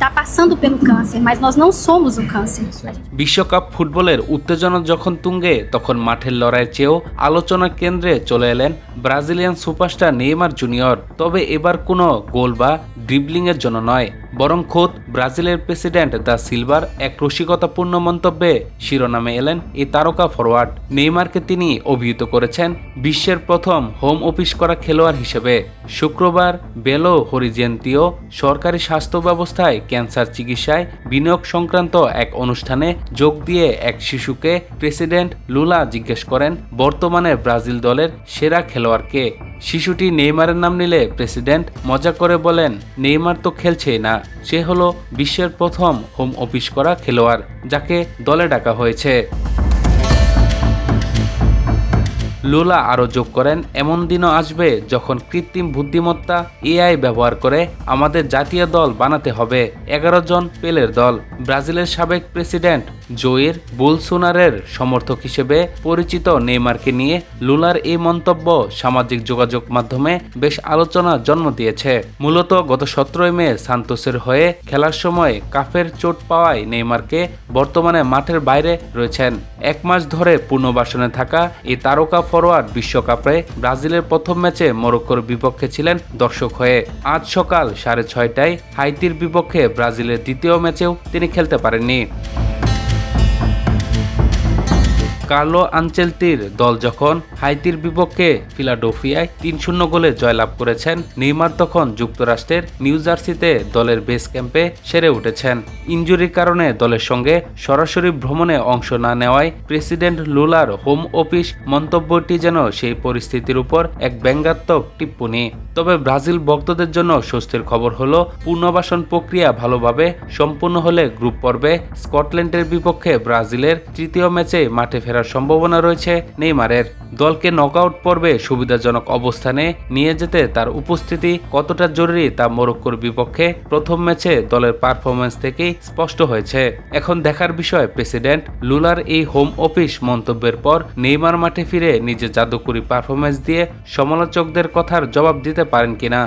está passando pelo câncer, mas nós não somos o câncer. বিশ্বকাপ ফুটবলের উত্তেজনা যখন তুঙ্গে তখন মাঠের লড়াইয়ের চেয়েও আলোচনার কেন্দ্রে চলে এলেন ব্রাজিলিয়ান সুপারস্টার নেইমার জুনিয়র। তবে এবার কোনো গোল বা ড্রিবলিংয়ের জন্য নয়, বরং খোদ ব্রাজিলের প্রেসিডেন্ট দা সিলভার এক রসিকতাপূর্ণ মন্তব্যে শিরোনামে এলেন এই তারকা ফরোয়ার্ড। নেইমারকে তিনি অভিহিত করেছেন বিশ্বের প্রথম হোম অফিস করা খেলোয়াড় হিসেবে। শুক্রবার বেলো হরিজেন্তীয় সরকারি স্বাস্থ্য ব্যবস্থায় ক্যান্সার চিকিৎসায় বিনিয়োগ সংক্রান্ত এক অনুষ্ঠানে যোগ দিয়ে এক শিশুকে প্রেসিডেন্ট লুলা জিজ্ঞেস করেন বর্তমানে ব্রাজিল দলের সেরা খেলোয়াড়কে। শিশুটি নেইমারের নাম নিলে প্রেসিডেন্ট মজা করে বলেন, নেইমার তো খেলছেই না, সে হলো বিশ্বের প্রথম হোম অফিস করা খেলোয়াড় যাকে দলে ডাকা হয়েছে। লুলা আরও যোগ করেন, এমন দিনও আসবে যখন কৃত্রিম বুদ্ধিমত্তা এআই ব্যবহার করে আমাদের জাতীয় দল বানাতে হবে 11 জন পেলের দল। ব্রাজিলের সাবেক প্রেসিডেন্ট জোয়ের বোলসোনারের সমর্থক হিসেবে পরিচিত নেইমারকে নিয়ে লুলার এই মন্তব্য সামাজিক যোগাযোগ মাধ্যমে বেশ আলোচনার জন্ম দিয়েছে। মূলত গত 17 মে সান্তোসের হয়ে খেলার সময় কাফের চোট পাওয়ায় নেইমারকে বর্তমানে মাঠের বাইরে রয়েছেন। 1 মাস ধরে পুনর্বাসনে থাকা এই তারকা ফরোয়ার্ড বিশ্বকাপে ব্রাজিলের প্রথম ম্যাচে মরক্কোর বিপক্ষে ছিলেন দর্শক হয়ে। আজ সকাল 6:30টায় হাইতির বিপক্ষে ব্রাজিলের দ্বিতীয় ম্যাচেও তিনি খেলতে পারেননি। কার্লো আনচেলত্তির দল যখন হাইতির বিপক্ষে ফিলাডেলফিয়ায় 3-0 গোলে জয়লাভ করেছেন, নেইমার তখন যুক্তরাষ্ট্রের নিউ জার্সিতে দলের বেস ক্যাম্পে সেরে উঠেছেন। ইনজুরির কারণে দলের সঙ্গে সরাসরি ভ্রমণে অংশ না নেওয়ায় প্রেসিডেন্ট লুলার হোম অফিস মন্তব্যটি যেন সেই পরিস্থিতির উপর এক ব্যঙ্গাত্মক টিপ্পনী। তবে ব্রাজিল ভক্তদের জন্য স্বস্তির খবর হলো পুনর্বাসন প্রক্রিয়া ভালোভাবে সম্পূর্ণ হলে গ্রুপ পর্বে স্কটল্যান্ডের বিপক্ষে ব্রাজিলের তৃতীয় ম্যাচে মাঠে ফেরার সম্ভাবনা রয়েছে নেইমারের। দলকে নকআউট পর্বে সুবিধাজনক অবস্থানে নিয়ে যেতে তার উপস্থিতি কতটা জরুরি তা মরক্কোর বিপক্ষে প্রথম ম্যাচে দলের পারফরম্যান্স থেকেই স্পষ্ট হয়েছে। এখন দেখার বিষয় প্রেসিডেন্ট লুলার এই হোম অফিস মন্তব্যের পর নেইমার মাঠে ফিরে নিজের জাদুকরি পারফরম্যান্স দিয়ে সমালোচকদের কথার জবাব দিতে পারেন কিনা।